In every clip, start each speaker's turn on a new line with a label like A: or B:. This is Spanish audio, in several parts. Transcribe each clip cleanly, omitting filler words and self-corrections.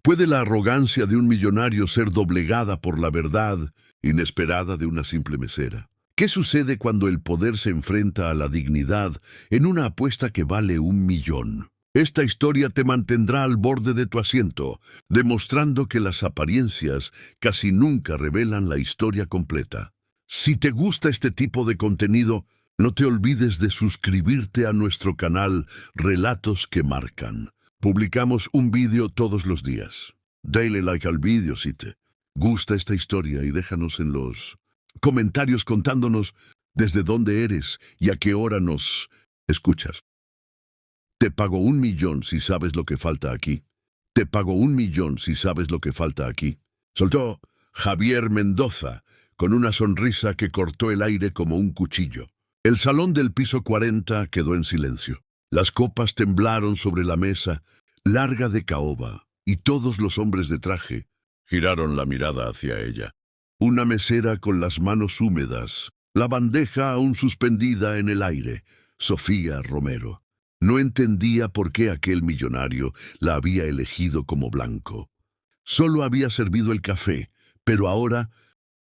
A: ¿Puede la arrogancia de un millonario ser doblegada por la verdad inesperada de una simple mesera? ¿Qué sucede cuando el poder se enfrenta a la dignidad en una apuesta que vale 1.000.000? Esta historia te mantendrá al borde de tu asiento, demostrando que las apariencias casi nunca revelan la historia completa. Si te gusta este tipo de contenido, no te olvides de suscribirte a nuestro canal Relatos que Marcan. Publicamos un vídeo todos los días. Dale like al vídeo si te gusta esta historia y déjanos en los comentarios contándonos desde dónde eres y a qué hora nos escuchas. Te pago 1.000.000 si sabes lo que falta aquí. Te pago 1.000.000 si sabes lo que falta aquí. Soltó Javier Mendoza con una sonrisa que cortó el aire como un cuchillo. El salón del piso 40 quedó en silencio. Las copas temblaron sobre la mesa, larga de caoba, y todos los hombres de traje giraron la mirada hacia ella. Una mesera con las manos húmedas, la bandeja aún suspendida en el aire, Sofía Romero. No entendía por qué aquel millonario la había elegido como blanco. Solo había servido el café, pero ahora,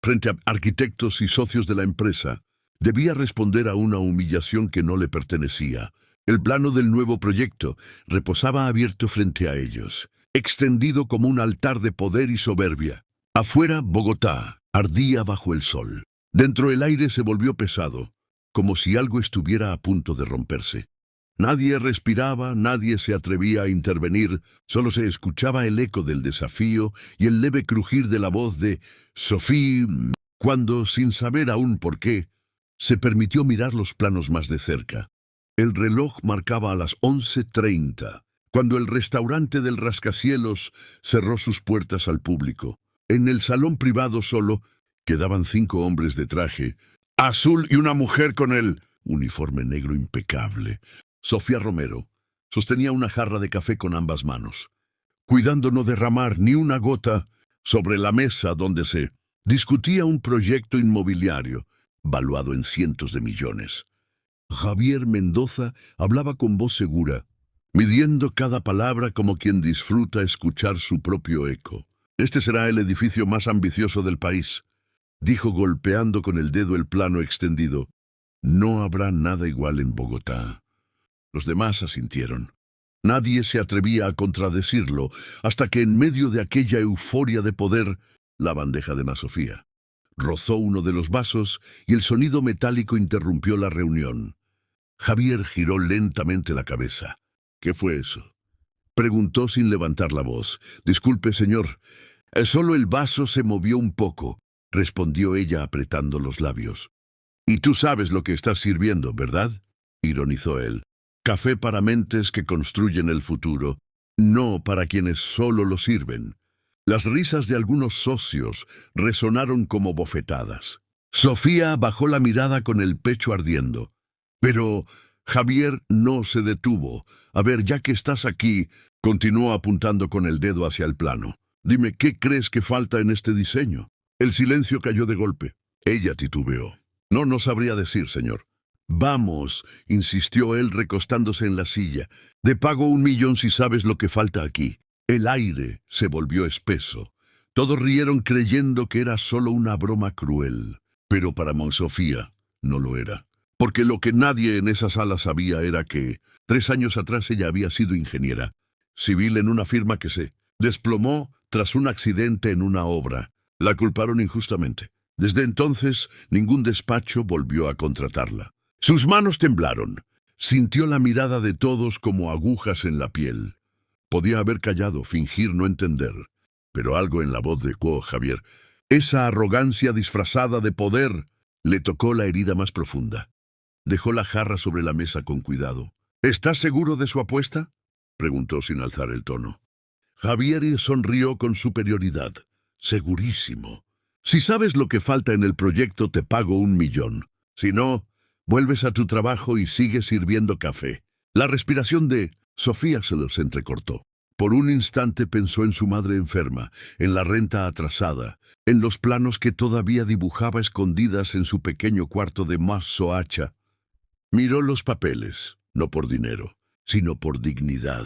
A: frente a arquitectos y socios de la empresa, debía responder a una humillación que no le pertenecía. El plano del nuevo proyecto reposaba abierto frente a ellos, extendido como un altar de poder y soberbia. Afuera, Bogotá ardía bajo el sol. Dentro el aire se volvió pesado, como si algo estuviera a punto de romperse. Nadie respiraba, nadie se atrevía a intervenir, solo se escuchaba el eco del desafío y el leve crujir de la voz de Sofía, cuando, sin saber aún por qué, se permitió mirar los planos más de cerca. El reloj marcaba a las 11:30, cuando el restaurante del rascacielos cerró sus puertas al público. En el salón privado solo quedaban 5 hombres de traje azul y una mujer con el uniforme negro impecable. Sofía Romero sostenía una jarra de café con ambas manos, cuidando no derramar ni una gota sobre la mesa donde se discutía un proyecto inmobiliario valuado en cientos de millones. Javier Mendoza hablaba con voz segura, midiendo cada palabra como quien disfruta escuchar su propio eco. «Este será el edificio más ambicioso del país», dijo golpeando con el dedo el plano extendido. «No habrá nada igual en Bogotá». Los demás asintieron. Nadie se atrevía a contradecirlo, hasta que en medio de aquella euforia de poder, la bandeja de Sofía rozó uno de los vasos y el sonido metálico interrumpió la reunión. Javier giró lentamente la cabeza. «¿Qué fue eso?», preguntó sin levantar la voz. «Disculpe, señor. Solo el vaso se movió un poco», respondió ella apretando los labios. «Y tú sabes lo que estás sirviendo, ¿verdad?», ironizó él. «Café para mentes que construyen el futuro, no para quienes solo lo sirven». Las risas de algunos socios resonaron como bofetadas. Sofía bajó la mirada con el pecho ardiendo. Pero Javier no se detuvo. «A ver, ya que estás aquí», continuó apuntando con el dedo hacia el plano. «Dime, ¿qué crees que falta en este diseño?». El silencio cayó de golpe. Ella titubeó. «No sabría decir, señor». «Vamos», insistió él recostándose en la silla. «Te pago 1.000.000 si sabes lo que falta aquí». El aire se volvió espeso. Todos rieron creyendo que era solo una broma cruel. Pero para Sofía no lo era. Porque lo que nadie en esa sala sabía era que 3 años atrás ella había sido ingeniera civil en una firma que se desplomó tras un accidente en una obra. La culparon injustamente. Desde entonces, ningún despacho volvió a contratarla. Sus manos temblaron. Sintió la mirada de todos como agujas en la piel. Podía haber callado, fingir no entender. Pero algo en la voz de Javier, esa arrogancia disfrazada de poder, le tocó la herida más profunda. Dejó la jarra sobre la mesa con cuidado. «¿Estás seguro de su apuesta?», preguntó sin alzar el tono. Javier sonrió con superioridad. «Segurísimo. Si sabes lo que falta en el proyecto, te pago 1.000.000. Si no, vuelves a tu trabajo y sigues sirviendo café». La respiración de Sofía se los entrecortó. Por un instante pensó en su madre enferma, en la renta atrasada, en los planos que todavía dibujaba escondidas en su pequeño cuarto de Soacha. Miró los papeles, no por dinero, sino por dignidad.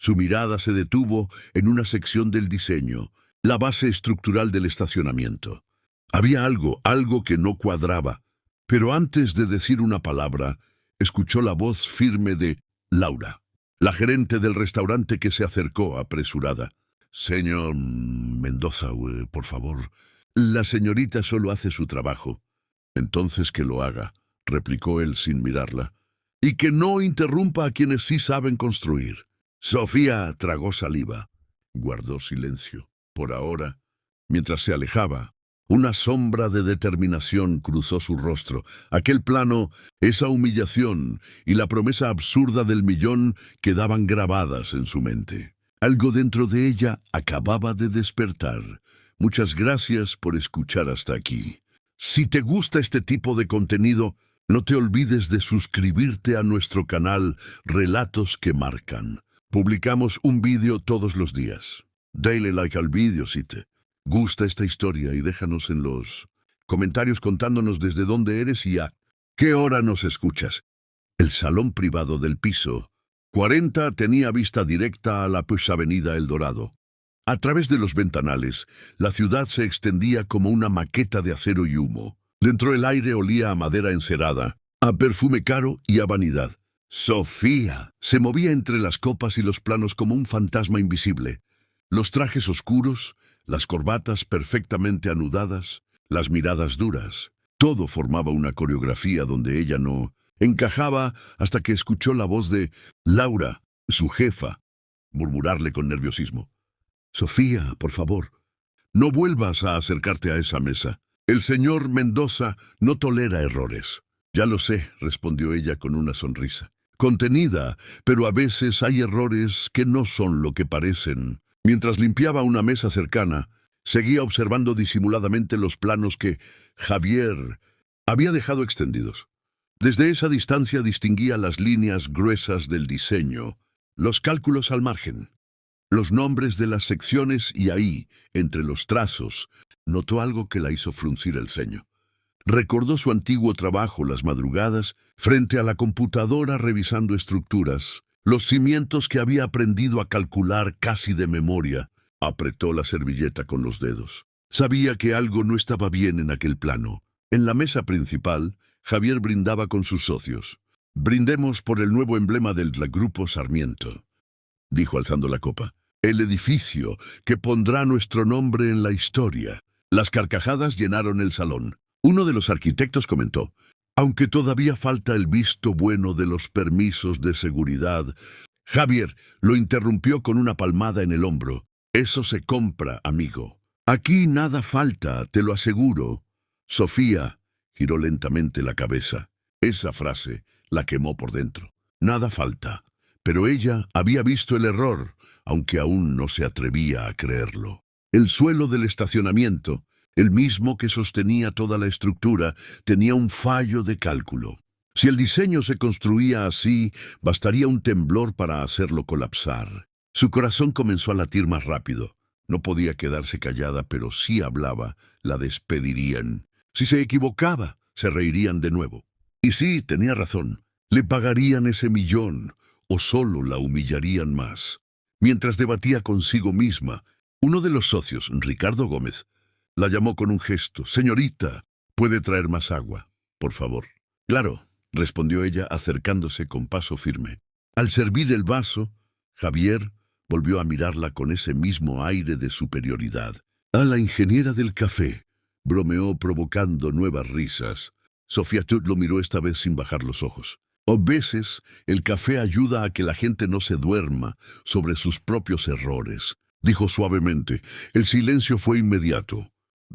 A: Su mirada se detuvo en una sección del diseño, la base estructural del estacionamiento. Había algo que no cuadraba, pero antes de decir una palabra, escuchó la voz firme de Laura, la gerente del restaurante, que se acercó apresurada. «Señor Mendoza, por favor». «La señorita solo hace su trabajo». «Entonces que lo haga», replicó él sin mirarla, «y que no interrumpa a quienes sí saben construir». Sofía tragó saliva. Guardó silencio. Por ahora, mientras se alejaba, una sombra de determinación cruzó su rostro. Aquel plano, esa humillación y la promesa absurda del millón quedaban grabadas en su mente. Algo dentro de ella acababa de despertar. Muchas gracias por escuchar hasta aquí. Si te gusta este tipo de contenido, no te olvides de suscribirte a nuestro canal Relatos que Marcan. Publicamos un vídeo todos los días. Dale like al vídeo si te gusta esta historia y déjanos en los comentarios contándonos desde dónde eres y a qué hora nos escuchas. El salón privado del piso 40 tenía vista directa a la avenida El Dorado. A través de los ventanales, la ciudad se extendía como una maqueta de acero y humo. Dentro el aire olía a madera encerada, a perfume caro y a vanidad. Sofía se movía entre las copas y los planos como un fantasma invisible. Los trajes oscuros, las corbatas perfectamente anudadas, las miradas duras. Todo formaba una coreografía donde ella no encajaba hasta que escuchó la voz de Laura, su jefa, murmurarle con nerviosismo. «Sofía, por favor, no vuelvas a acercarte a esa mesa. El señor Mendoza no tolera errores». «Ya lo sé», respondió ella con una sonrisa contenida, pero a veces hay errores que no son lo que parecen. Mientras limpiaba una mesa cercana, seguía observando disimuladamente los planos que Javier había dejado extendidos. Desde esa distancia distinguía las líneas gruesas del diseño, los cálculos al margen, los nombres de las secciones y ahí, entre los trazos, notó algo que la hizo fruncir el ceño. Recordó su antiguo trabajo las madrugadas frente a la computadora revisando estructuras, los cimientos que había aprendido a calcular casi de memoria. Apretó la servilleta con los dedos. Sabía que algo no estaba bien en aquel plano. En la mesa principal, Javier brindaba con sus socios. «Brindemos por el nuevo emblema del Grupo Sarmiento», dijo alzando la copa. «El edificio que pondrá nuestro nombre en la historia». Las carcajadas llenaron el salón. Uno de los arquitectos comentó: «Aunque todavía falta el visto bueno de los permisos de seguridad». Javier lo interrumpió con una palmada en el hombro. «Eso se compra, amigo. Aquí nada falta, te lo aseguro». Sofía giró lentamente la cabeza. Esa frase la quemó por dentro. Nada falta. Pero ella había visto el error, aunque aún no se atrevía a creerlo. El suelo del estacionamiento, el mismo que sostenía toda la estructura, tenía un fallo de cálculo. Si el diseño se construía así, bastaría un temblor para hacerlo colapsar. Su corazón comenzó a latir más rápido. No podía quedarse callada, pero si hablaba, la despedirían. Si se equivocaba, se reirían de nuevo. Y sí, tenía razón. Le pagarían ese millón, o solo la humillarían más. Mientras debatía consigo misma, uno de los socios, Ricardo Gómez, la llamó con un gesto. «Señorita, ¿puede traer más agua, por favor?» «Claro», respondió ella acercándose con paso firme. Al servir el vaso, Javier volvió a mirarla con ese mismo aire de superioridad. «A la ingeniera del café», bromeó provocando nuevas risas. Sofía Tut lo miró esta vez sin bajar los ojos. «A veces el café ayuda a que la gente no se duerma sobre sus propios errores», dijo suavemente. El silencio fue inmediato.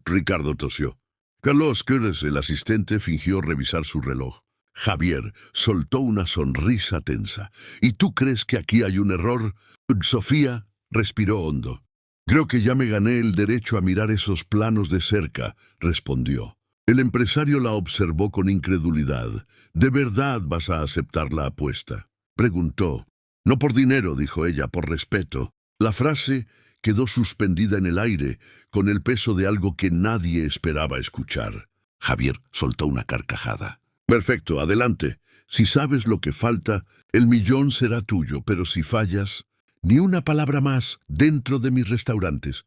A: Ricardo tosió. «Carlos, ¿qué eres?» El asistente fingió revisar su reloj. Javier soltó una sonrisa tensa. «¿Y tú crees que aquí hay un error?» Sofía respiró hondo. «Creo que ya me gané el derecho a mirar esos planos de cerca», respondió. El empresario la observó con incredulidad. «¿De verdad vas a aceptar la apuesta?», preguntó. «No por dinero», dijo ella, «por respeto». La frase quedó suspendida en el aire, con el peso de algo que nadie esperaba escuchar. Javier soltó una carcajada. «Perfecto, adelante. Si sabes lo que falta, el millón será tuyo, pero si fallas, Ni una palabra más dentro de mis restaurantes.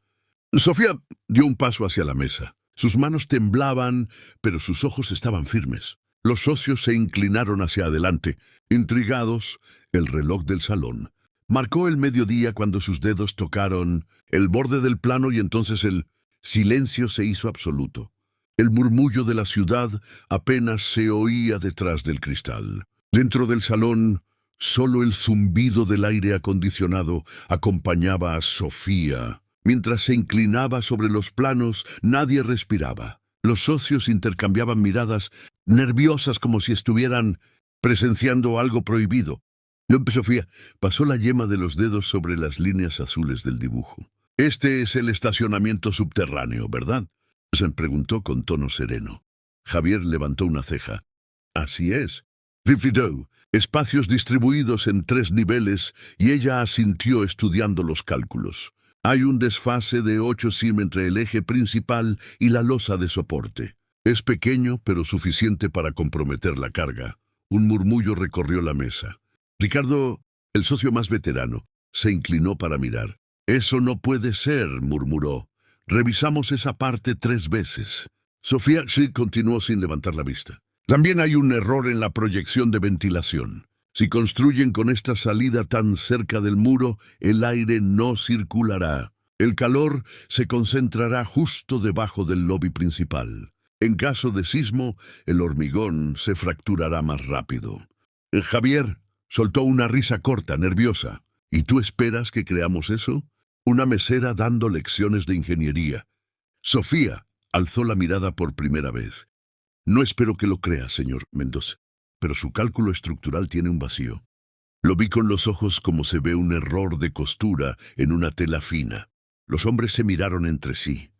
A: Sofía dio un paso hacia la mesa. Sus manos temblaban, pero sus ojos estaban firmes. Los socios se inclinaron hacia adelante. Intrigados, el reloj del salón marcó el mediodía cuando sus dedos tocaron el borde del plano y entonces el silencio se hizo absoluto. El murmullo de la ciudad apenas se oía detrás del cristal. Dentro del salón, solo el zumbido del aire acondicionado acompañaba a Sofía. Mientras se inclinaba sobre los planos, nadie respiraba. Los socios intercambiaban miradas nerviosas como si estuvieran presenciando algo prohibido. Sofía pasó la yema de los dedos sobre las líneas azules del dibujo. «Este es el estacionamiento subterráneo, ¿verdad?», se preguntó con tono sereno. Javier levantó una ceja. «Así es. Fifidou, espacios distribuidos en 3 niveles», y ella asintió estudiando los cálculos. «Hay un desfase de 8 sim entre el eje principal y la losa de soporte. Es pequeño, pero suficiente para comprometer la carga». Un murmullo recorrió la mesa. Ricardo, el socio más veterano, se inclinó para mirar. «Eso no puede ser», murmuró. «Revisamos esa parte 3 veces». Sofía sí continuó sin levantar la vista. «También hay un error en la proyección de ventilación. Si construyen con esta salida tan cerca del muro, el aire no circulará. El calor se concentrará justo debajo del lobby principal. En caso de sismo, el hormigón se fracturará más rápido». Javier soltó una risa corta, nerviosa. «¿Y tú esperas que creamos eso?». Una mesera dando lecciones de ingeniería. Sofía alzó la mirada por primera vez. «No espero que lo crea, señor Mendoza, pero su cálculo estructural tiene un vacío». Lo vi con los ojos como se ve un error de costura en una tela fina. Los hombres se miraron entre sí.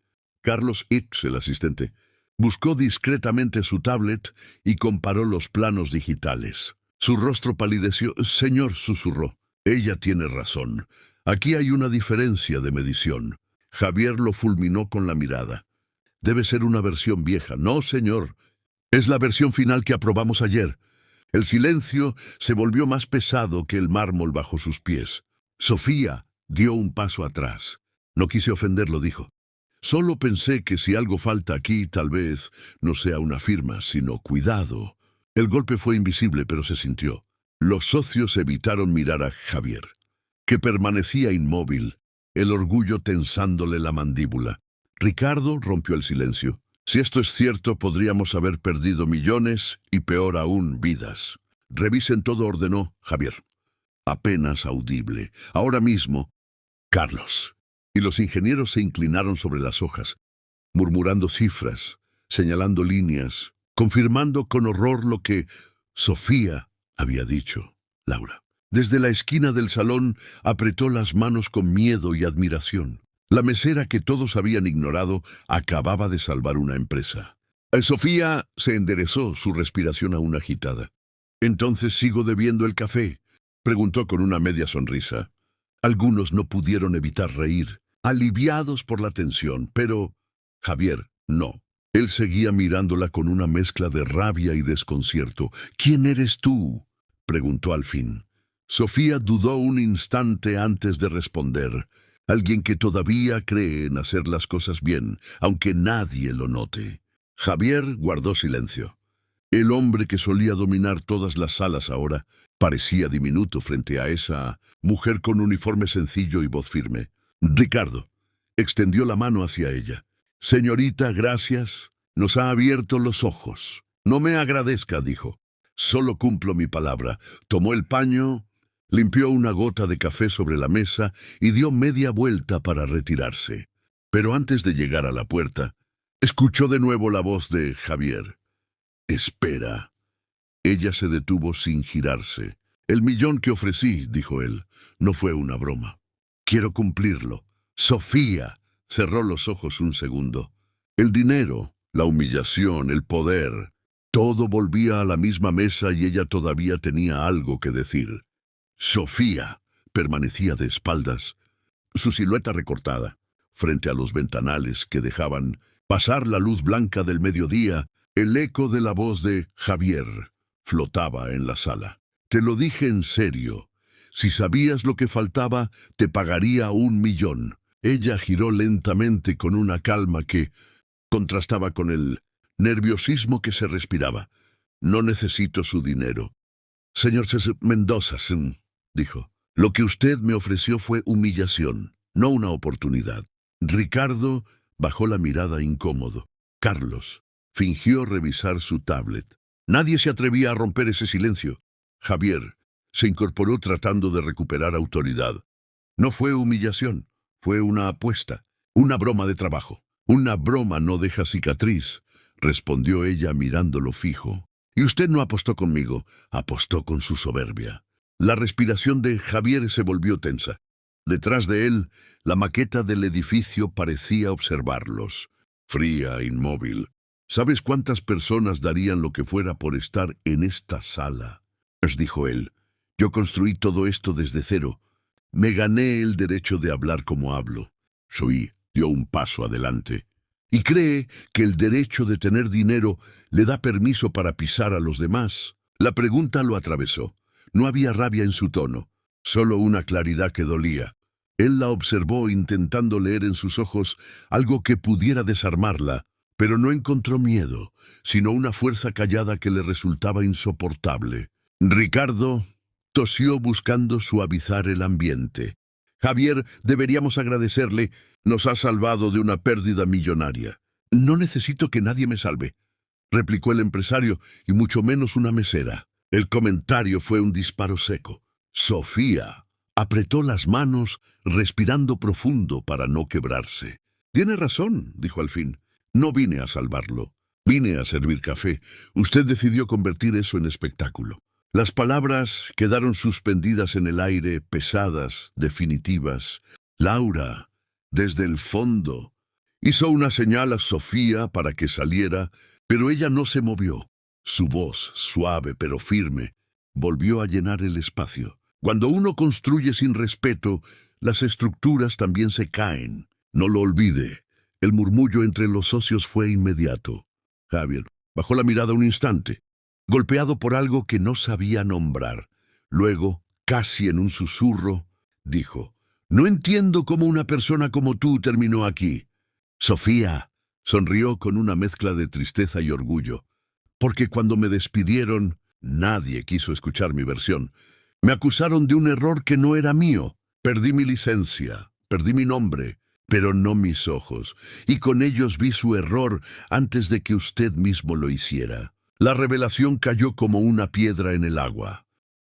A: Carlos Itz, el asistente, buscó discretamente su tablet y comparó los planos digitales. Su rostro palideció. «Señor», susurró, «ella tiene razón. Aquí hay una diferencia de medición». Javier lo fulminó con la mirada. «Debe ser una versión vieja». «No, señor. Es la versión final que aprobamos ayer». El silencio se volvió más pesado que el mármol bajo sus pies. Sofía dio un paso atrás. «No quise ofenderlo», dijo. «Solo pensé que si algo falta aquí, tal vez no sea una firma, sino cuidado». El golpe fue invisible, pero se sintió. Los socios evitaron mirar a Javier, que permanecía inmóvil, el orgullo tensándole la mandíbula. Ricardo rompió el silencio. «Si esto es cierto, podríamos haber perdido millones y, peor aún, vidas». «Revisen todo», ordenó Javier. Apenas audible. «Ahora mismo, Carlos». Y los ingenieros se inclinaron sobre las hojas, murmurando cifras, señalando líneas, confirmando con horror lo que Sofía había dicho. Laura, desde la esquina del salón, apretó las manos con miedo y admiración. La mesera que todos habían ignorado acababa de salvar una empresa. Sofía se enderezó, su respiración aún agitada. «¿Entonces sigo debiendo el café?», preguntó con una media sonrisa. Algunos no pudieron evitar reír, aliviados por la tensión, pero Javier no. Él seguía mirándola con una mezcla de rabia y desconcierto. «¿Quién eres tú?», preguntó al fin. Sofía dudó un instante antes de responder. «Alguien que todavía cree en hacer las cosas bien, aunque nadie lo note». Javier guardó silencio. El hombre que solía dominar todas las salas ahora parecía diminuto frente a esa mujer con uniforme sencillo y voz firme. Ricardo extendió la mano hacia ella. «Señorita, gracias. Nos ha abierto los ojos». «No me agradezca», dijo. «Solo cumplo mi palabra». Tomó el paño, limpió una gota de café sobre la mesa y dio media vuelta para retirarse. Pero antes de llegar a la puerta, escuchó de nuevo la voz de Javier. «Espera». Ella se detuvo sin girarse. «El millón que ofrecí», dijo él, «no fue una broma. Quiero cumplirlo». Sofía cerró los ojos un segundo. El dinero, la humillación, el poder, todo volvía a la misma mesa y ella todavía tenía algo que decir. Sofía permanecía de espaldas, su silueta recortada, frente a los ventanales que dejaban pasar la luz blanca del mediodía. El eco de la voz de Javier flotaba en la sala. «Te lo dije en serio. Si sabías lo que faltaba, te pagaría 1 millón. Ella giró lentamente con una calma que contrastaba con el nerviosismo que se respiraba. No necesito su dinero. Señor Mendoza, dijo, lo que usted me ofreció fue humillación, no una oportunidad. Ricardo bajó la mirada incómodo. Carlos fingió revisar su tablet. Nadie se atrevía a romper ese silencio. Javier se incorporó tratando de recuperar autoridad. No fue humillación, fue una apuesta, una broma de trabajo. Una broma no deja cicatriz, respondió ella mirándolo fijo. Y usted no apostó conmigo, apostó con su soberbia. La respiración de Javier se volvió tensa. Detrás de él, la maqueta del edificio parecía observarlos, fría, inmóvil. ¿Sabes cuántas personas darían lo que fuera por estar en esta sala? Pues dijo él, yo construí todo esto desde cero. Me gané el derecho de hablar como hablo. Sui dio un paso adelante. Y cree que el derecho de tener dinero le da permiso para pisar a los demás. La pregunta lo atravesó. No había rabia en su tono, solo una claridad que dolía. Él la observó intentando leer en sus ojos algo que pudiera desarmarla, pero no encontró miedo, sino una fuerza callada que le resultaba insoportable. Ricardo tosió buscando suavizar el ambiente. Javier, deberíamos agradecerle. Nos ha salvado de una pérdida millonaria. No necesito que nadie me salve, replicó el empresario, y mucho menos una mesera. El comentario fue un disparo seco. Sofía apretó las manos, respirando profundo para no quebrarse. Tiene razón, dijo al fin. No vine a salvarlo. Vine a servir café. Usted decidió convertir eso en espectáculo. Las palabras quedaron suspendidas en el aire, pesadas, definitivas. Laura, desde el fondo, hizo una señal a Sofía para que saliera, pero ella no se movió. Su voz, suave pero firme, volvió a llenar el espacio. Cuando uno construye sin respeto, las estructuras también se caen. No lo olvide. El murmullo entre los socios fue inmediato. Javier bajó la mirada un instante, golpeado por algo que no sabía nombrar. Luego, casi en un susurro, dijo, «No entiendo cómo una persona como tú terminó aquí». Sofía sonrió con una mezcla de tristeza y orgullo, porque cuando me despidieron, nadie quiso escuchar mi versión. Me acusaron de un error que no era mío. Perdí mi licencia, perdí mi nombre, pero no mis ojos, y con ellos vi su error antes de que usted mismo lo hiciera. La revelación cayó como una piedra en el agua.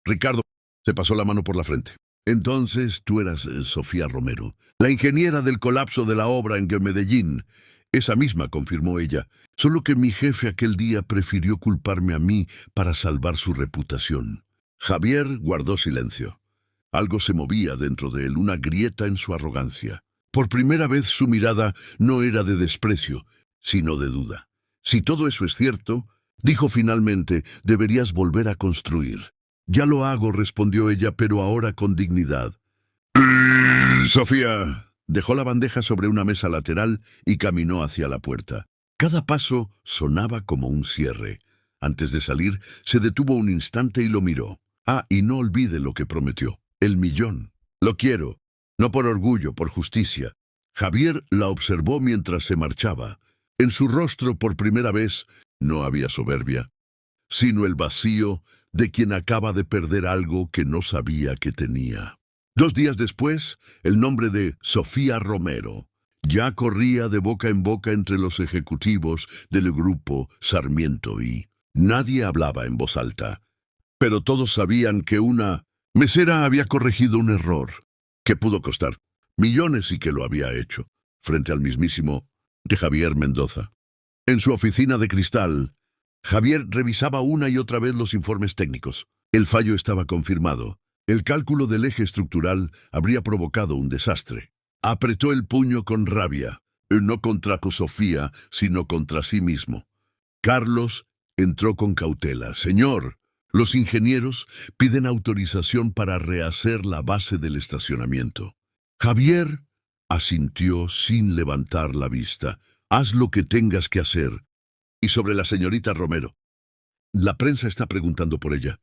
A: Ricardo se pasó la mano por la frente. Entonces tú eras Sofía Romero, la ingeniera del colapso de la obra en Medellín. Esa misma, confirmó ella, solo que mi jefe aquel día prefirió culparme a mí para salvar su reputación. Javier guardó silencio. Algo se movía dentro de él, una grieta en su arrogancia. Por primera vez su mirada no era de desprecio, sino de duda. Si todo eso es cierto, dijo finalmente, deberías volver a construir. Ya lo hago, respondió ella, pero ahora con dignidad. Sofía dejó la bandeja sobre una mesa lateral y caminó hacia la puerta. Cada paso sonaba como un cierre. Antes de salir, se detuvo un instante y lo miró. Ah, y no olvide lo que prometió. El millón. Lo quiero. No por orgullo, por justicia. Javier la observó mientras se marchaba. En su rostro, por primera vez, no había soberbia, sino el vacío de quien acaba de perder algo que no sabía que tenía. 2 días después, el nombre de Sofía Romero ya corría de boca en boca entre los ejecutivos del grupo Sarmiento y nadie hablaba en voz alta. Pero todos sabían que una mesera había corregido un error que pudo costar millones y que lo había hecho, frente al mismísimo de Javier Mendoza. En su oficina de cristal, Javier revisaba una y otra vez los informes técnicos. El fallo estaba confirmado. El cálculo del eje estructural habría provocado un desastre. Apretó el puño con rabia, no contra Sofía, sino contra sí mismo. Carlos entró con cautela. «Señor, los ingenieros piden autorización para rehacer la base del estacionamiento». Javier asintió sin levantar la vista. «Haz lo que tengas que hacer». Y sobre la señorita Romero. La prensa está preguntando por ella.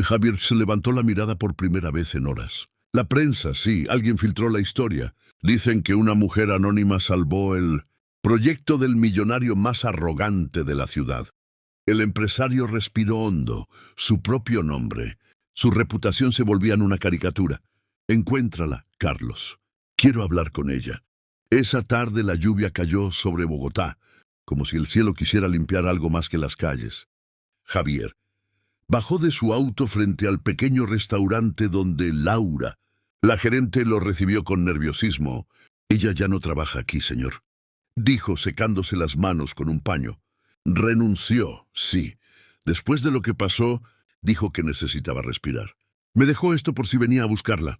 A: Javier se levantó la mirada por primera vez en horas. La prensa, sí, alguien filtró la historia. Dicen que una mujer anónima salvó el proyecto del millonario más arrogante de la ciudad. El empresario respiró hondo, su propio nombre. Su reputación se volvía en una caricatura. Encuéntrala, Carlos. Quiero hablar con ella. Esa tarde la lluvia cayó sobre Bogotá, como si el cielo quisiera limpiar algo más que las calles. Javier bajó de su auto frente al pequeño restaurante donde Laura, la gerente, lo recibió con nerviosismo. «Ella ya no trabaja aquí, señor», dijo secándose las manos con un paño. «Renunció, sí. Después de lo que pasó, dijo que necesitaba respirar. Me dejó esto por si venía a buscarla».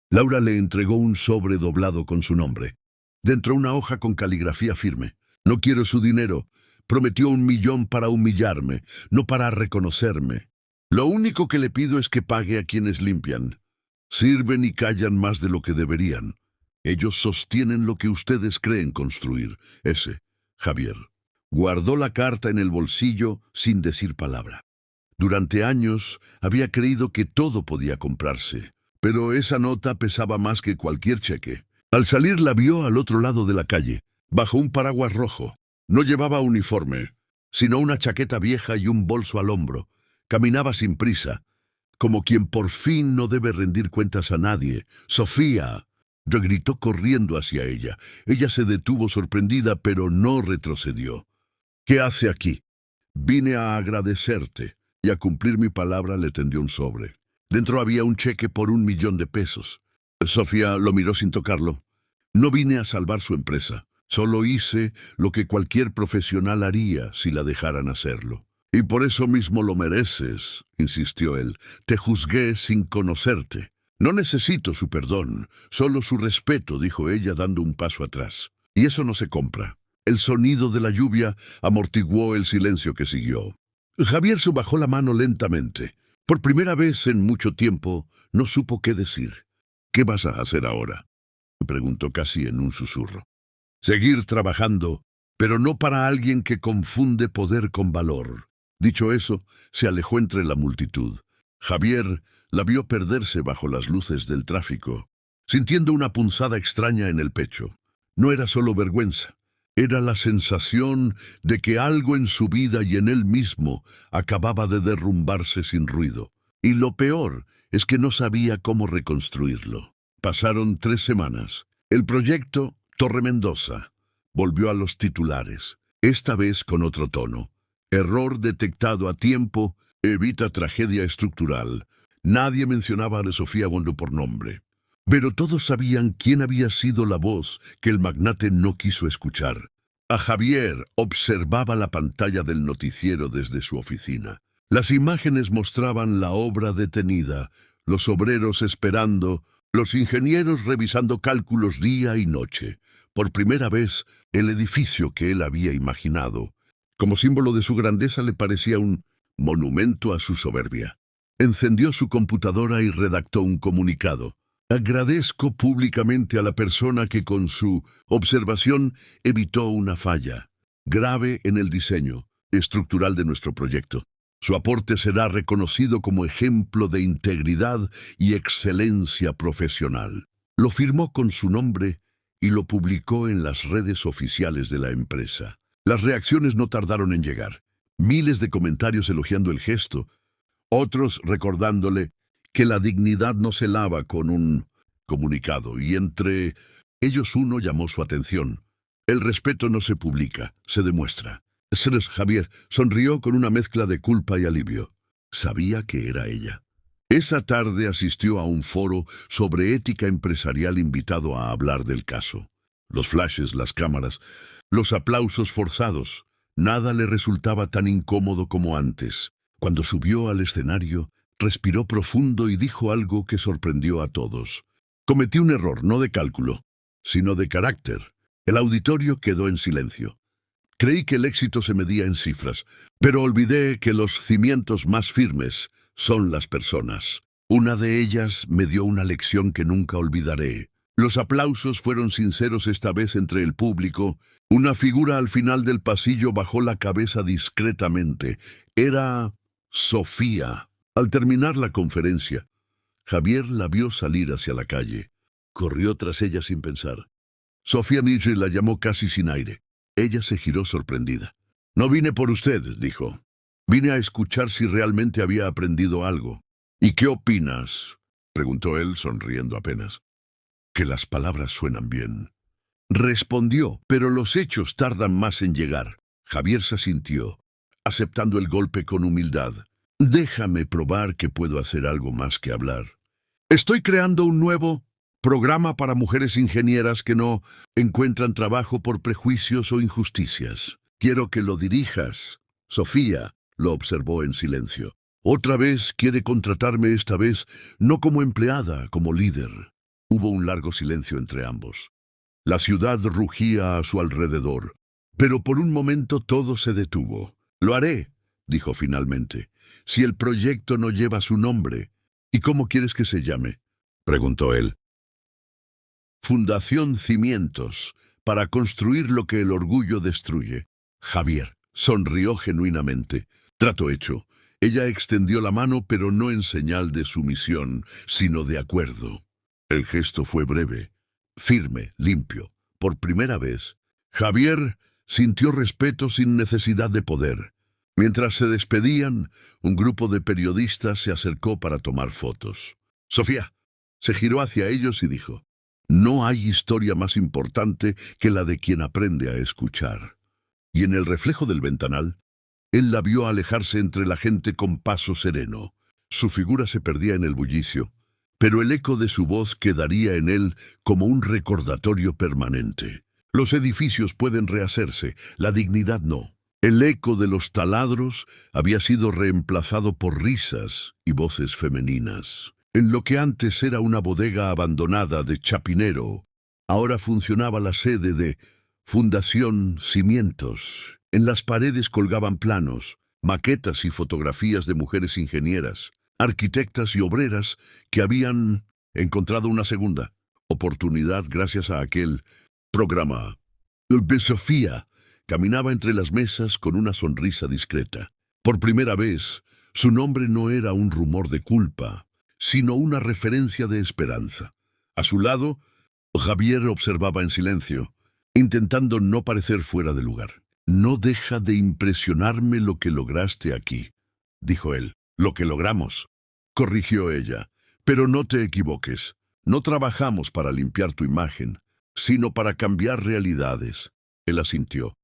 A: Laura le entregó un sobre doblado con su nombre. Dentro una hoja con caligrafía firme. «No quiero su dinero. Prometió 1.000.000 para humillarme, no para reconocerme. Lo único que le pido es que pague a quienes limpian. Sirven y callan más de lo que deberían. Ellos sostienen lo que ustedes creen construir». Ese, Javier, guardó la carta en el bolsillo sin decir palabra. Durante años había creído que todo podía comprarse, pero esa nota pesaba más que cualquier cheque. Al salir la vio al otro lado de la calle, bajo un paraguas rojo. No llevaba uniforme, sino una chaqueta vieja y un bolso al hombro. Caminaba sin prisa, como quien por fin no debe rendir cuentas a nadie. «¡Sofía!», gritó corriendo hacia ella. Ella se detuvo sorprendida, pero no retrocedió. «¿Qué hace aquí?» «Vine a agradecerte», y a cumplir mi palabra. Le tendió un sobre. Dentro había un cheque por 1.000.000 de pesos. Sofía lo miró sin tocarlo. «No vine a salvar su empresa. Solo hice lo que cualquier profesional haría si la dejaran hacerlo». «Y por eso mismo lo mereces», insistió él. «Te juzgué sin conocerte». «No necesito su perdón, solo su respeto», dijo ella dando un paso atrás. «Y eso no se compra». El sonido de la lluvia amortiguó el silencio que siguió. Javier se bajó la mano lentamente. Por primera vez en mucho tiempo no supo qué decir. «¿Qué vas a hacer ahora?», preguntó casi en un susurro. «Seguir trabajando, pero no para alguien que confunde poder con valor». Dicho eso, se alejó entre la multitud. Javier la vio perderse bajo las luces del tráfico, sintiendo una punzada extraña en el pecho. No era solo vergüenza, era la sensación de que algo en su vida y en él mismo acababa de derrumbarse sin ruido. Y lo peor es que no sabía cómo reconstruirlo. Pasaron 3 semanas. El proyecto Torre Mendoza volvió a los titulares, esta vez con otro tono. «Error detectado a tiempo, evita tragedia estructural». Nadie mencionaba a Sofía Bondo por nombre, pero todos sabían quién había sido la voz que el magnate no quiso escuchar. A Javier observaba la pantalla del noticiero desde su oficina. Las imágenes mostraban la obra detenida, los obreros esperando, los ingenieros revisando cálculos día y noche. Por primera vez, el edificio que él había imaginado, como símbolo de su grandeza, le parecía un monumento a su soberbia. Encendió su computadora y redactó un comunicado. «Agradezco públicamente a la persona que con su observación evitó una falla grave en el diseño estructural de nuestro proyecto. Su aporte será reconocido como ejemplo de integridad y excelencia profesional». Lo firmó con su nombre y lo publicó en las redes oficiales de la empresa. Las reacciones no tardaron en llegar. Miles de comentarios elogiando el gesto, otros recordándole que la dignidad no se lava con un comunicado, y entre ellos uno llamó su atención. «El respeto no se publica, se demuestra». Javier sonrió con una mezcla de culpa y alivio. Sabía que era ella. Esa tarde asistió a un foro sobre ética empresarial invitado a hablar del caso. Los flashes, las cámaras, los aplausos forzados. Nada le resultaba tan incómodo como antes. Cuando subió al escenario, respiró profundo y dijo algo que sorprendió a todos. «Cometí un error, no de cálculo, sino de carácter». El auditorio quedó en silencio. «Creí que el éxito se medía en cifras, pero olvidé que los cimientos más firmes son las personas. Una de ellas me dio una lección que nunca olvidaré». Los aplausos fueron sinceros esta vez entre el público. Una figura al final del pasillo bajó la cabeza discretamente. Era Sofía. Al terminar la conferencia, Javier la vio salir hacia la calle. Corrió tras ella sin pensar. Sofía Mitchell la llamó casi sin aire. Ella se giró sorprendida. «No vine por usted», dijo. «Vine a escuchar si realmente había aprendido algo». «¿Y qué opinas?», preguntó él, sonriendo apenas. «Que las palabras suenan bien», respondió, «pero los hechos tardan más en llegar». Javier se asintió, aceptando el golpe con humildad. «Déjame probar que puedo hacer algo más que hablar. Estoy creando un nuevo programa para mujeres ingenieras que no encuentran trabajo por prejuicios o injusticias. Quiero que lo dirijas». Sofía lo observó en silencio. «Otra vez quiere contratarme, esta vez no como empleada, como líder». Hubo un largo silencio entre ambos. La ciudad rugía a su alrededor, pero por un momento todo se detuvo. «Lo haré», dijo finalmente, «si el proyecto no lleva su nombre». «¿Y cómo quieres que se llame?», preguntó él. «Fundación Cimientos, para construir lo que el orgullo destruye». Javier sonrió genuinamente. Trato hecho. Ella extendió la mano, pero no en señal de sumisión, sino de acuerdo. El gesto fue breve, firme, limpio. Por primera vez, Javier sintió respeto sin necesidad de poder. Mientras se despedían, un grupo de periodistas se acercó para tomar fotos. Sofía se giró hacia ellos y dijo: «No hay historia más importante que la de quien aprende a escuchar». Y en el reflejo del ventanal, él la vio alejarse entre la gente con paso sereno. Su figura se perdía en el bullicio, pero el eco de su voz quedaría en él como un recordatorio permanente. Los edificios pueden rehacerse, la dignidad no. El eco de los taladros había sido reemplazado por risas y voces femeninas. En lo que antes era una bodega abandonada de Chapinero, ahora funcionaba la sede de Fundación Cimientos. En las paredes colgaban planos, maquetas y fotografías de mujeres ingenieras, arquitectas y obreras que habían encontrado una segunda oportunidad gracias a aquel programa. Sofía caminaba entre las mesas con una sonrisa discreta. Por primera vez, su nombre no era un rumor de culpa, sino una referencia de esperanza. A su lado, Javier observaba en silencio, intentando no parecer fuera de lugar. «No deja de impresionarme lo que lograste aquí», dijo él. «Lo que logramos», corrigió ella. «Pero no te equivoques. No trabajamos para limpiar tu imagen, sino para cambiar realidades». Él asintió,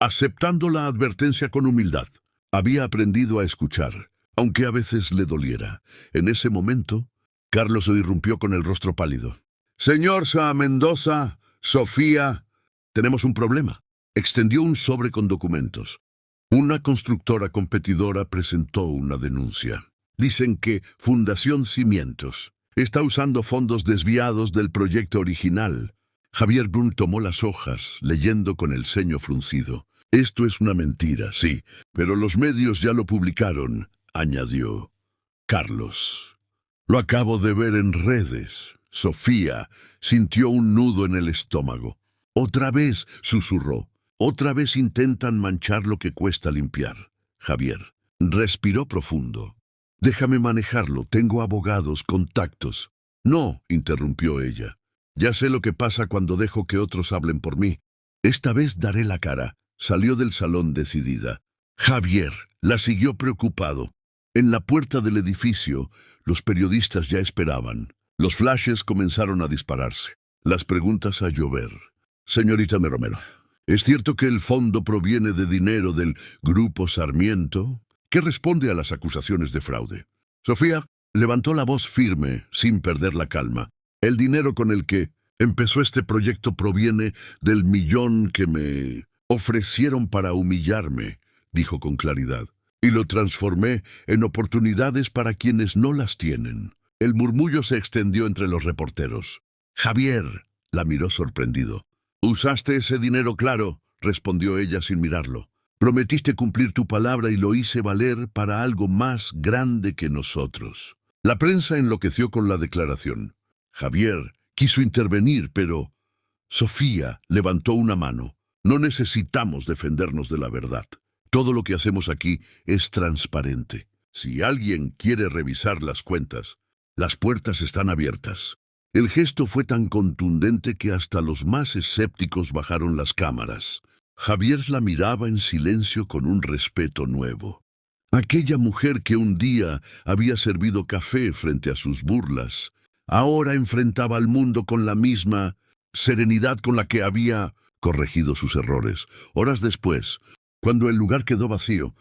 A: aceptando la advertencia con humildad. Había aprendido a escuchar, aunque a veces le doliera. En ese momento, Carlos irrumpió con el rostro pálido. «Señor Sa Mendoza, Sofía, tenemos un problema». Extendió un sobre con documentos. Una constructora competidora presentó una denuncia. Dicen que Fundación Cimientos está usando fondos desviados del proyecto original. Javier Brun tomó las hojas, leyendo con el ceño fruncido. «Esto es una mentira, sí, pero los medios ya lo publicaron», añadió Carlos. «Lo acabo de ver en redes». Sofía sintió un nudo en el estómago. «Otra vez», susurró. «Otra vez intentan manchar lo que cuesta limpiar». Javier respiró profundo. «Déjame manejarlo, tengo abogados, contactos». «No», interrumpió ella. «Ya sé lo que pasa cuando dejo que otros hablen por mí. Esta vez daré la cara». Salió del salón decidida. Javier la siguió preocupado. En la puerta del edificio, los periodistas ya esperaban. Los flashes comenzaron a dispararse, las preguntas a llover. «Señorita Romero, ¿es cierto que el fondo proviene de dinero del Grupo Sarmiento? ¿Qué responde a las acusaciones de fraude?» Sofía levantó la voz firme, sin perder la calma. «El dinero con el que empezó este proyecto proviene del millón que me ofrecieron para humillarme», dijo con claridad, «y lo transformé en oportunidades para quienes no las tienen». El murmullo se extendió entre los reporteros. Javier la miró sorprendido. «Usaste ese dinero, claro», respondió ella sin mirarlo. «Prometiste cumplir tu palabra y lo hice valer para algo más grande que nosotros». La prensa enloqueció con la declaración. Javier quiso intervenir, pero Sofía levantó una mano. «No necesitamos defendernos de la verdad. Todo lo que hacemos aquí es transparente. Si alguien quiere revisar las cuentas, las puertas están abiertas. El gesto fue tan contundente que hasta los más escépticos bajaron las cámaras. Javier la miraba en silencio con un respeto nuevo. Aquella mujer que un día había servido café frente a sus burlas, ahora enfrentaba al mundo con la misma serenidad con la que había corregido sus errores. Horas después, cuando el lugar quedó vacío,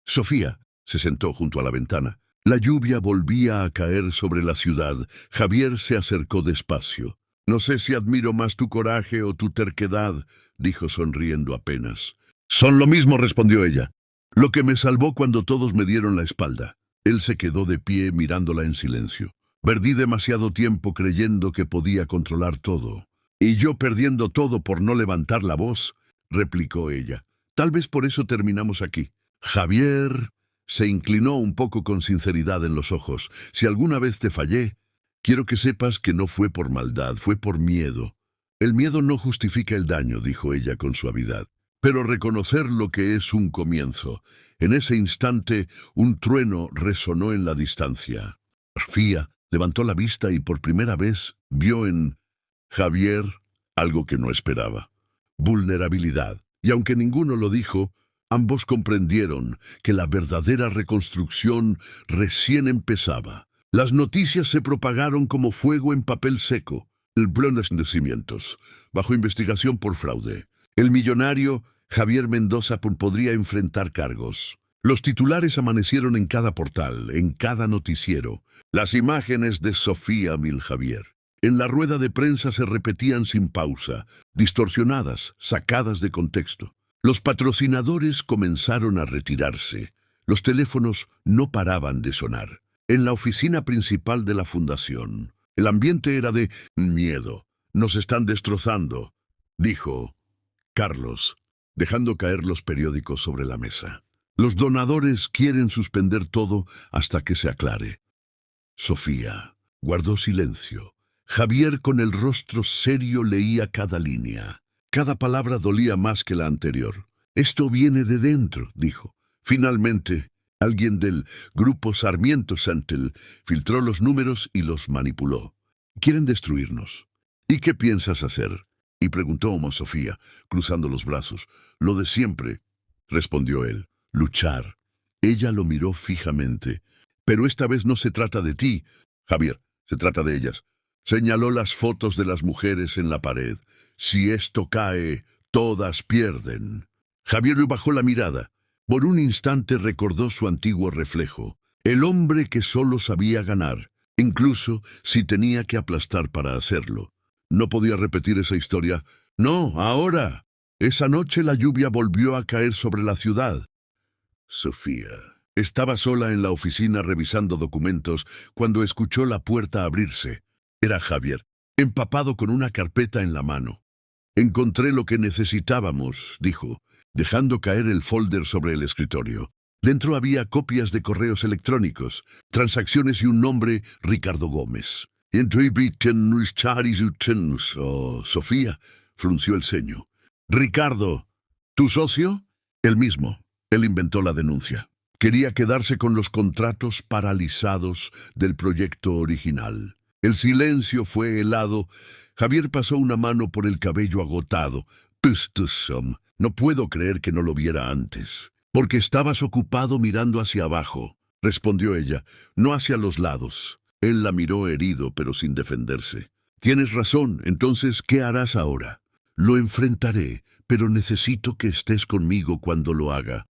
A: Sofía se sentó junto a la ventana. La lluvia volvía a caer sobre la ciudad. Javier se acercó despacio. «No sé si admiro más tu coraje o tu terquedad», dijo sonriendo apenas. «Son lo mismo», respondió ella. «Lo que me salvó cuando todos me dieron la espalda». Él se quedó de pie mirándola en silencio. «Perdí demasiado tiempo creyendo que podía controlar todo. Y yo perdiendo todo por no levantar la voz», replicó ella. «Tal vez por eso terminamos aquí». Javier se inclinó un poco con sinceridad en los ojos. «Si alguna vez te fallé, quiero que sepas que no fue por maldad, fue por miedo». «El miedo no justifica el daño», dijo ella con suavidad. «Pero reconocer lo que es un comienzo». En ese instante, un trueno resonó en la distancia. Sofía levantó la vista y por primera vez vio en Javier algo que no esperaba: vulnerabilidad. Y aunque ninguno lo dijo, ambos comprendieron que la verdadera reconstrucción recién empezaba. Las noticias se propagaron como fuego en papel seco. El plan de nacimientos, bajo investigación por fraude. El millonario Javier Mendoza podría enfrentar cargos. Los titulares amanecieron en cada portal, en cada noticiero. Las imágenes de Sofía Mil Javier. En la rueda de prensa se repetían sin pausa, distorsionadas, sacadas de contexto. Los patrocinadores comenzaron a retirarse. Los teléfonos no paraban de sonar. En la oficina principal de la fundación, el ambiente era de miedo. «Nos están destrozando», dijo Carlos, dejando caer los periódicos sobre la mesa. «Los donadores quieren suspender todo hasta que se aclare». Sofía guardó silencio. Javier, con el rostro serio, leía cada línea. Cada palabra dolía más que la anterior. «Esto viene de dentro», dijo. «Finalmente, alguien del grupo Sarmiento Santel filtró los números y los manipuló. Quieren destruirnos». «¿Y qué piensas hacer?», y preguntó Sofía, cruzando los brazos. «Lo de siempre», respondió él. «Luchar». Ella lo miró fijamente. «Pero esta vez no se trata de ti, Javier, se trata de ellas». Señaló las fotos de las mujeres en la pared. «Si esto cae, todas pierden». Javier le bajó la mirada. Por un instante recordó su antiguo reflejo. El hombre que solo sabía ganar, incluso si tenía que aplastar para hacerlo. No podía repetir esa historia. «No, ahora». Esa noche la lluvia volvió a caer sobre la ciudad. Sofía estaba sola en la oficina revisando documentos cuando escuchó la puerta abrirse. Era Javier, empapado con una carpeta en la mano. «Encontré lo que necesitábamos», dijo, dejando caer el folder sobre el escritorio. Dentro había copias de correos electrónicos, transacciones y un nombre: Ricardo Gómez. Sofía frunció el ceño. «Ricardo, ¿tu socio?» «El mismo». Él inventó la denuncia. Quería quedarse con los contratos paralizados del proyecto original. El silencio fue helado. Javier pasó una mano por el cabello agotado. «No puedo creer que no lo viera antes». «Porque estabas ocupado mirando hacia abajo», respondió ella, «no hacia los lados». Él la miró herido, pero sin defenderse. «Tienes razón. Entonces, ¿qué harás ahora?» «Lo enfrentaré, pero necesito que estés conmigo cuando lo haga».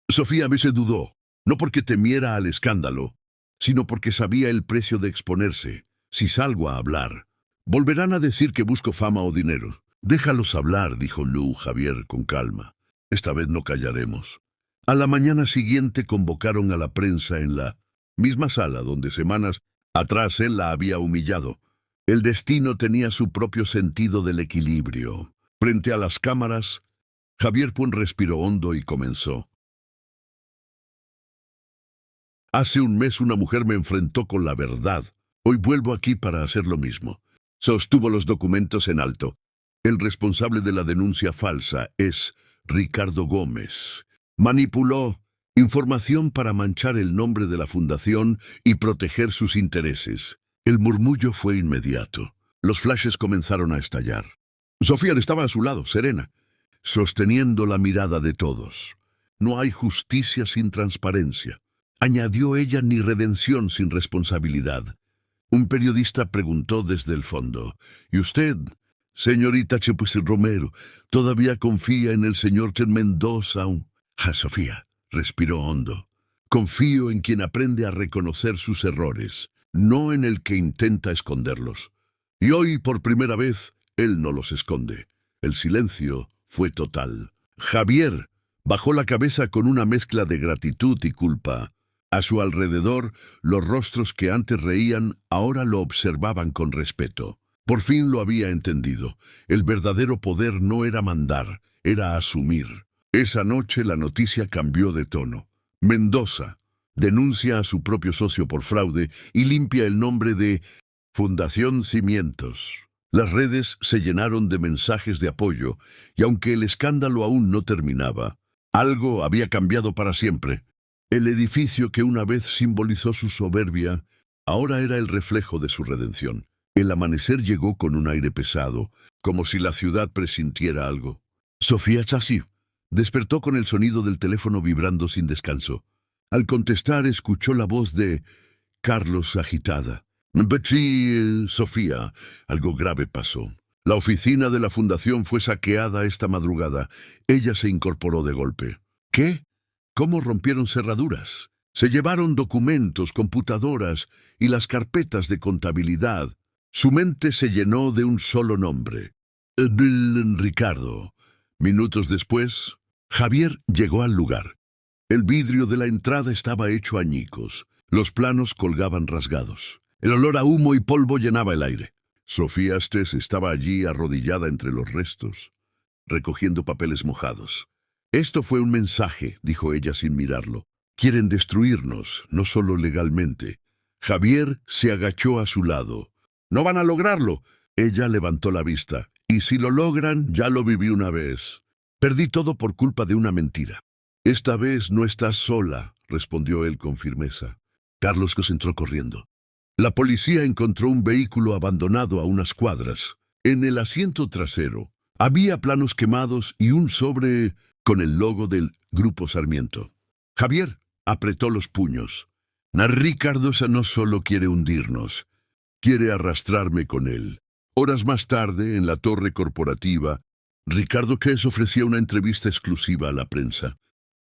A: Sofía a veces dudó, no porque temiera al escándalo, sino porque sabía el precio de exponerse. «Si salgo a hablar, volverán a decir que busco fama o dinero». «Déjalos hablar», dijo Javier con calma. «Esta vez no callaremos». A la mañana siguiente convocaron a la prensa en la misma sala donde semanas atrás él la había humillado. El destino tenía su propio sentido del equilibrio. Frente a las cámaras, Javier respiró hondo y comenzó. «Hace un mes una mujer me enfrentó con la verdad. Hoy vuelvo aquí para hacer lo mismo». Sostuvo los documentos en alto. «El responsable de la denuncia falsa es Ricardo Gómez. Manipuló Información para manchar el nombre de la fundación y proteger sus intereses. El murmullo fue inmediato. Los flashes comenzaron a estallar. Sofía estaba a su lado, serena, sosteniendo la mirada de todos. No hay justicia sin transparencia, añadió ella, ni redención sin responsabilidad. Un periodista preguntó desde el fondo: ¿Y usted, señorita Chepus Romero, todavía confía en el señor Chen Mendoza? Sofía respiró hondo. Confío en quien aprende a reconocer sus errores, no en el que intenta esconderlos. Y hoy, por primera vez, él no los esconde. El silencio fue total. Javier bajó la cabeza con una mezcla de gratitud y culpa. A su alrededor, los rostros que antes reían ahora lo observaban con respeto. Por fin lo había entendido. El verdadero poder no era mandar, era asumir. Esa noche la noticia cambió de tono. Mendoza denuncia a su propio socio por fraude y limpia el nombre de Fundación Cimientos. Las redes se llenaron de mensajes de apoyo, y aunque el escándalo aún no terminaba, algo había cambiado para siempre. El edificio que una vez simbolizó su soberbia, ahora era el reflejo de su redención. El amanecer llegó con un aire pesado, como si la ciudad presintiera algo. Sofía Chassi despertó con el sonido del teléfono vibrando sin descanso. Al contestar, escuchó la voz de Carlos agitada. Sí, Sofía, algo grave pasó. La oficina de la fundación fue saqueada esta madrugada. Ella se incorporó de golpe. ¿Qué? ¿Cómo rompieron cerraduras? Se llevaron documentos, computadoras y las carpetas de contabilidad. Su mente se llenó de un solo nombre: Ricardo. Minutos después, Javier llegó al lugar. El vidrio de la entrada estaba hecho añicos. Los planos colgaban rasgados. El olor a humo y polvo llenaba el aire. Sofía Estes estaba allí arrodillada entre los restos, recogiendo papeles mojados. Esto fue un mensaje, dijo ella sin mirarlo. Quieren destruirnos, no solo legalmente. Javier se agachó a su lado. No van a lograrlo. Ella levantó la vista. Y si lo logran, ya lo viví una vez. Perdí todo por culpa de una mentira. Esta vez no estás sola, respondió él con firmeza. Carlos entró corriendo. La policía encontró un vehículo abandonado a unas cuadras. En el asiento trasero había planos quemados y un sobre con el logo del Grupo Sarmiento. Javier apretó los puños. Ricardo no solo quiere hundirnos, quiere arrastrarme con él. Horas más tarde, en la torre corporativa, Ricardo Kess ofrecía una entrevista exclusiva a la prensa.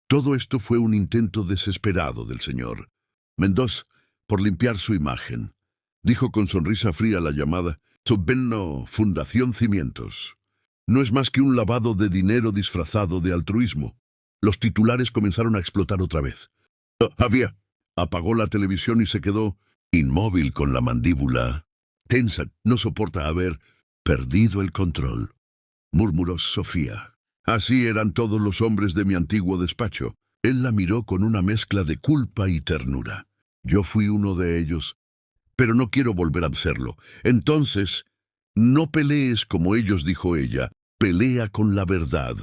A: Todo esto fue un intento desesperado del señor Mendoza por limpiar su imagen. Dijo con sonrisa fría a la llamada: Subvenno Fundación Cimientos. No es más que un lavado de dinero disfrazado de altruismo. Los titulares comenzaron a explotar otra vez. Javier apagó la televisión y se quedó inmóvil con la mandíbula tensa. No soporta haber perdido el control, murmuró Sofía. Así eran todos los hombres de mi antiguo despacho. Él la miró con una mezcla de culpa y ternura. Yo fui uno de ellos, pero no quiero volver a serlo. Entonces, no pelees como ellos, dijo ella. Pelea con la verdad.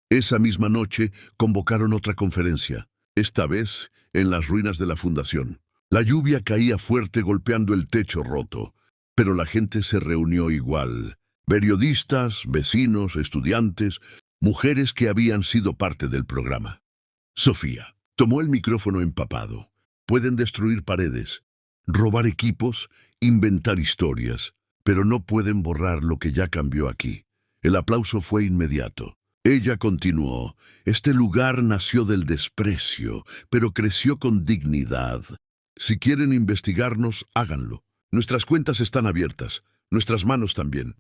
A: Esa misma noche convocaron otra conferencia, esta vez en las ruinas de la fundación. La lluvia caía fuerte golpeando el techo roto, pero la gente se reunió igual. Periodistas, vecinos, estudiantes, mujeres que habían sido parte del programa. Sofía tomó el micrófono empapado. Pueden destruir paredes, robar equipos, inventar historias, pero no pueden borrar lo que ya cambió aquí. El aplauso fue inmediato. Ella continuó: este lugar nació del desprecio, pero creció con dignidad. Si quieren investigarnos, háganlo. Nuestras cuentas están abiertas, nuestras manos también.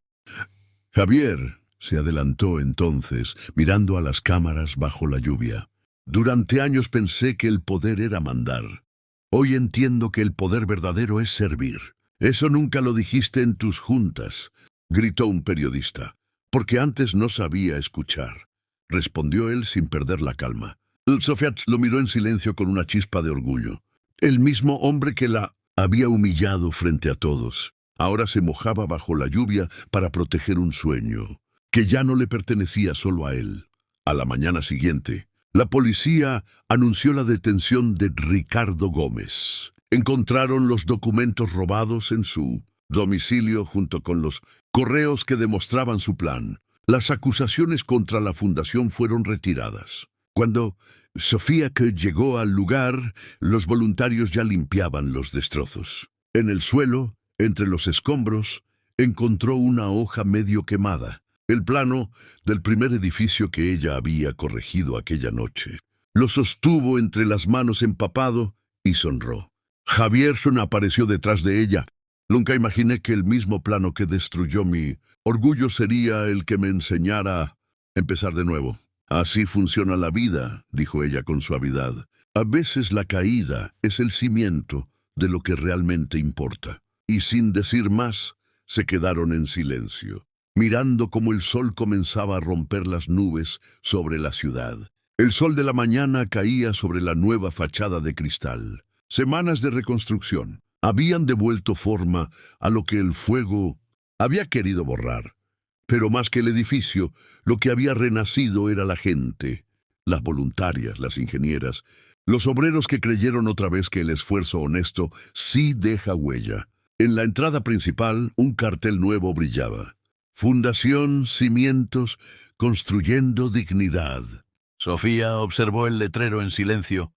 A: Javier se adelantó entonces, mirando a las cámaras bajo la lluvia. Durante años pensé que el poder era mandar. Hoy entiendo que el poder verdadero es servir. Eso nunca lo dijiste en tus juntas, gritó un periodista. Porque antes no sabía escuchar, respondió él sin perder la calma. Sofía lo miró en silencio con una chispa de orgullo. El mismo hombre que la había humillado frente a todos, ahora se mojaba bajo la lluvia para proteger un sueño, que ya no le pertenecía solo a él. A la mañana siguiente, La policía anunció la detención de Ricardo Gómez. Encontraron los documentos robados en su domicilio junto con los correos que demostraban su plan. Las acusaciones contra la fundación fueron retiradas. Cuando Sofía llegó al lugar, los voluntarios ya limpiaban los destrozos. En el suelo, entre los escombros, encontró una hoja medio quemada, el plano del primer edificio que ella había corregido aquella noche. Lo sostuvo entre las manos empapado y sonrió. Javierson apareció detrás de ella. Nunca imaginé que el mismo plano que destruyó mi orgullo sería el que me enseñara a empezar de nuevo. Así funciona la vida, dijo ella con suavidad. A veces la caída es el cimiento de lo que realmente importa. Y sin decir más, se quedaron en silencio, mirando cómo el sol comenzaba a romper las nubes sobre la ciudad. El sol de la mañana caía sobre la nueva fachada de cristal. Semanas de reconstrucción habían devuelto forma a lo que el fuego había querido borrar. Pero más que el edificio, lo que había renacido era la gente, las voluntarias, las ingenieras, los obreros que creyeron otra vez que el esfuerzo honesto sí deja huella. En la entrada principal, un cartel nuevo brillaba. Fundación Cimientos, construyendo dignidad.
B: Sofía observó el letrero en silencio.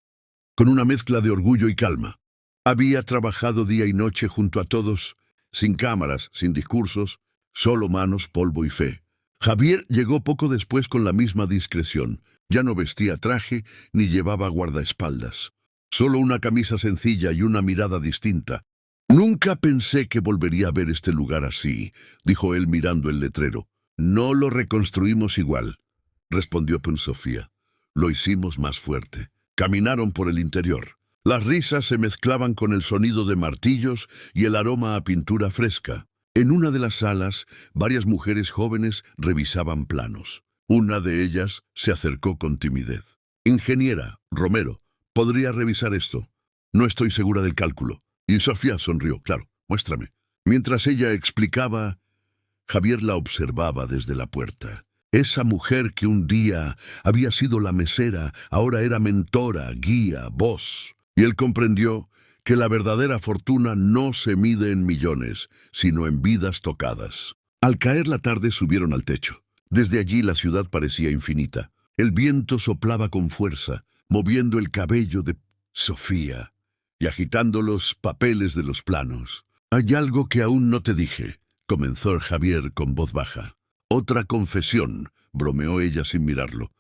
A: Con una mezcla de orgullo y calma. Había trabajado día y noche junto a todos, sin cámaras, sin discursos, solo manos, polvo y fe. Javier llegó poco después con la misma discreción. Ya no vestía traje ni llevaba guardaespaldas. Solo una camisa sencilla y una mirada distinta. Nunca pensé que volvería a ver este lugar así, dijo él mirando el letrero. No lo reconstruimos igual, respondió Sofía. Lo hicimos más fuerte. Caminaron por el interior. Las risas se mezclaban con el sonido de martillos y el aroma a pintura fresca. En una de las salas, varias mujeres jóvenes revisaban planos. Una de ellas se acercó con timidez. Ingeniera, Romero, ¿podría revisar esto? No estoy segura del cálculo. Y Sofía sonrió. Claro, muéstrame. Mientras ella explicaba, Javier la observaba desde la puerta. Esa mujer que un día había sido la mesera, ahora era mentora, guía, voz. Y él comprendió que la verdadera fortuna no se mide en millones, sino en vidas tocadas. Al caer la tarde subieron al techo. Desde allí la ciudad parecía infinita. El viento soplaba con fuerza, moviendo el cabello de Sofía y agitando los papeles de los planos. «Hay algo que aún no te dije», comenzó Javier con voz baja. «Otra confesión», bromeó ella sin mirarlo.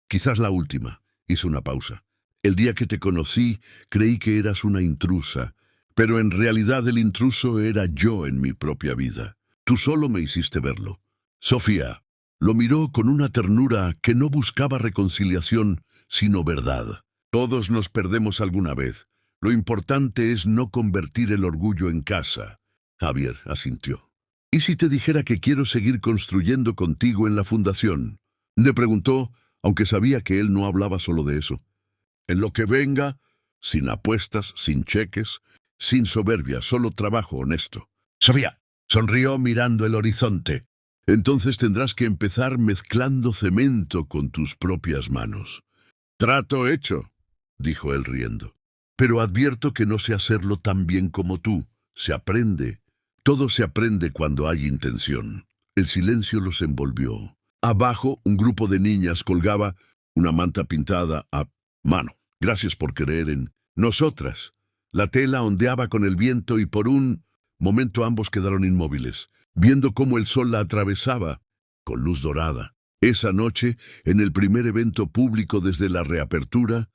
A: «Quizás la última», hizo una pausa. «El día que te conocí, creí que eras una intrusa, pero en realidad el intruso era yo en mi propia vida. Tú solo me hiciste verlo». Sofía lo miró con una ternura que no buscaba reconciliación, sino verdad. «Todos nos perdemos alguna vez. Lo importante es no convertir el orgullo en casa». Javier asintió. «¿Y si te dijera que quiero seguir construyendo contigo en la fundación?», le preguntó, aunque sabía que él no hablaba solo de eso. «En lo que venga, sin apuestas, sin cheques, sin soberbia, solo trabajo honesto». Sofía sonrió mirando el horizonte. «Entonces tendrás que empezar mezclando cemento con tus propias manos». «Trato hecho», dijo él riendo. «Pero advierto que no sé hacerlo tan bien como tú. Se aprende. Todo se aprende cuando hay intención». El silencio los envolvió. Abajo, un grupo de niñas colgaba una manta pintada a mano. «Gracias por creer en nosotras». La tela ondeaba con el viento y por un momento ambos quedaron inmóviles, viendo cómo el sol la atravesaba con luz dorada. Esa noche, en el primer evento público desde la reapertura,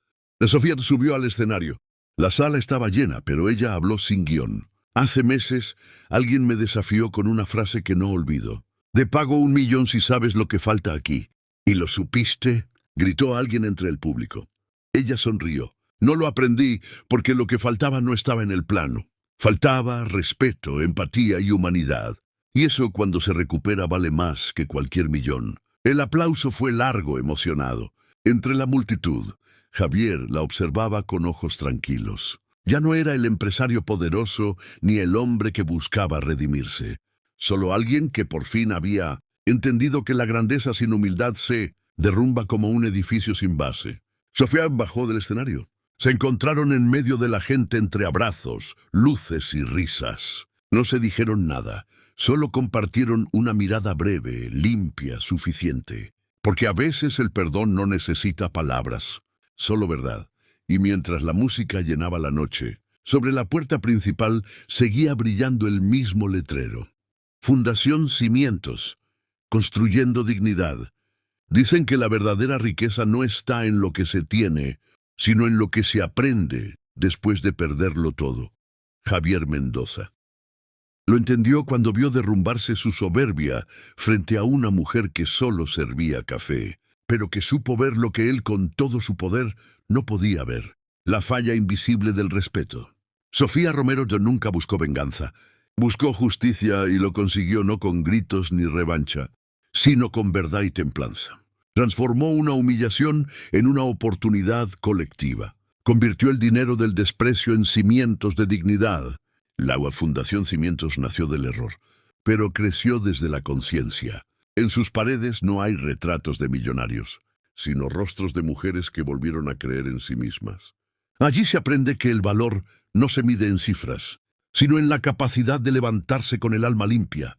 A: Sofía subió al escenario. La sala estaba llena, pero ella habló sin guión. «Hace meses, alguien me desafió con una frase que no olvido. Te pago 1 millón si sabes lo que falta aquí». «¿Y lo supiste?», gritó alguien entre el público. Ella sonrió. «No lo aprendí porque lo que faltaba no estaba en el plano. Faltaba respeto, empatía y humanidad. Y eso cuando se recupera vale más que cualquier millón». El aplauso fue largo, emocionado. Entre la multitud, Javier la observaba con ojos tranquilos. Ya no era el empresario poderoso ni el hombre que buscaba redimirse. Solo alguien que por fin había entendido que la grandeza sin humildad se derrumba como un edificio sin base. Sofía bajó del escenario. Se encontraron en medio de la gente entre abrazos, luces y risas. No se dijeron nada, solo compartieron una mirada breve, limpia, suficiente. Porque a veces el perdón no necesita palabras, solo verdad. Y mientras la música llenaba la noche, sobre la puerta principal seguía brillando el mismo letrero. Fundación Cimientos, construyendo dignidad. Dicen que la verdadera riqueza no está en lo que se tiene, sino en lo que se aprende después de perderlo todo. Javier Mendoza. Lo entendió cuando vio derrumbarse su soberbia frente a una mujer que solo servía café, pero que supo ver lo que él con todo su poder no podía ver, la falla invisible del respeto. Sofía Romero nunca buscó venganza. Buscó justicia y lo consiguió no con gritos ni revancha, sino con verdad y templanza. Transformó una humillación en una oportunidad colectiva. Convirtió el dinero del desprecio en cimientos de dignidad. La Fundación Cimientos nació del error, pero creció desde la conciencia. En sus paredes no hay retratos de millonarios, sino rostros de mujeres que volvieron a creer en sí mismas. Allí se aprende que el valor no se mide en cifras, sino en la capacidad de levantarse con el alma limpia.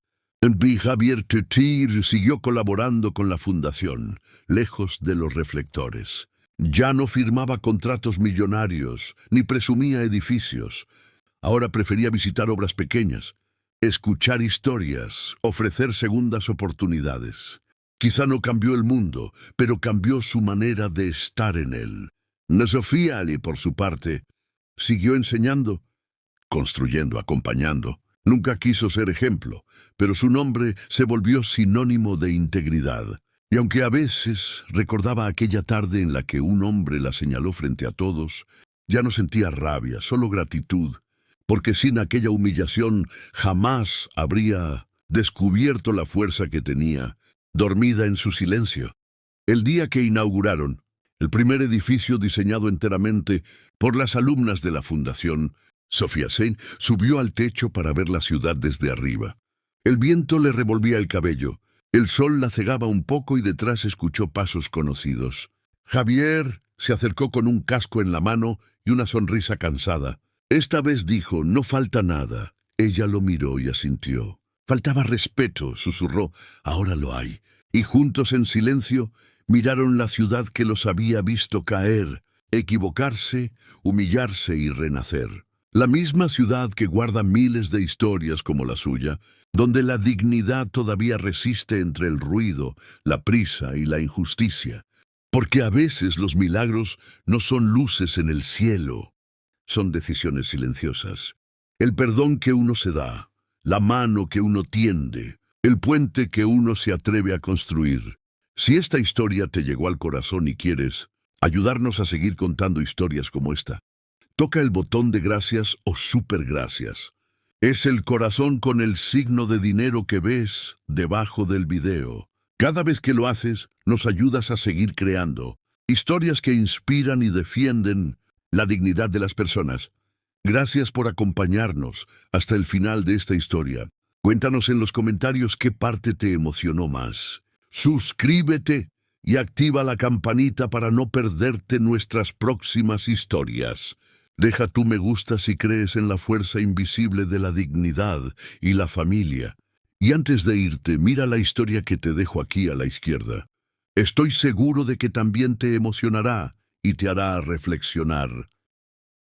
A: Javier Tetir siguió colaborando con la fundación, lejos de los reflectores. Ya no firmaba contratos millonarios, ni presumía edificios. Ahora prefería visitar obras pequeñas, escuchar historias, ofrecer segundas oportunidades. Quizá no cambió el mundo, pero cambió su manera de estar en él. Sofía Ali, por su parte, siguió enseñando, construyendo, acompañando. Nunca quiso ser ejemplo, pero su nombre se volvió sinónimo de integridad. Y aunque a veces recordaba aquella tarde en la que un hombre la señaló frente a todos, ya no sentía rabia, solo gratitud, porque sin aquella humillación jamás habría descubierto la fuerza que tenía, dormida en su silencio. El día que inauguraron, el primer edificio diseñado enteramente por las alumnas de la fundación, Sofía Sein subió al techo para ver la ciudad desde arriba. El viento le revolvía el cabello, el sol la cegaba un poco y detrás escuchó pasos conocidos. Javier se acercó con un casco en la mano y una sonrisa cansada. Esta vez dijo, no falta nada. Ella lo miró y asintió. Faltaba respeto, susurró, ahora lo hay. Y juntos en silencio miraron la ciudad que los había visto caer, equivocarse, humillarse y renacer. La misma ciudad que guarda miles de historias como la suya, donde la dignidad todavía resiste entre el ruido, la prisa y la injusticia. Porque a veces los milagros no son luces en el cielo, son decisiones silenciosas. El perdón que uno se da, la mano que uno tiende, el puente que uno se atreve a construir. Si esta historia te llegó al corazón y quieres ayudarnos a seguir contando historias como esta, toca el botón de gracias o supergracias. Es el corazón con el signo de dinero que ves debajo del video. Cada vez que lo haces, nos ayudas a seguir creando historias que inspiran y defienden la dignidad de las personas. Gracias por acompañarnos hasta el final de esta historia. Cuéntanos en los comentarios qué parte te emocionó más. Suscríbete y activa la campanita para no perderte nuestras próximas historias. Deja tu me gusta si crees en la fuerza invisible de la dignidad y la familia. Y antes de irte, mira la historia que te dejo aquí a la izquierda. Estoy seguro de que también te emocionará y te hará reflexionar.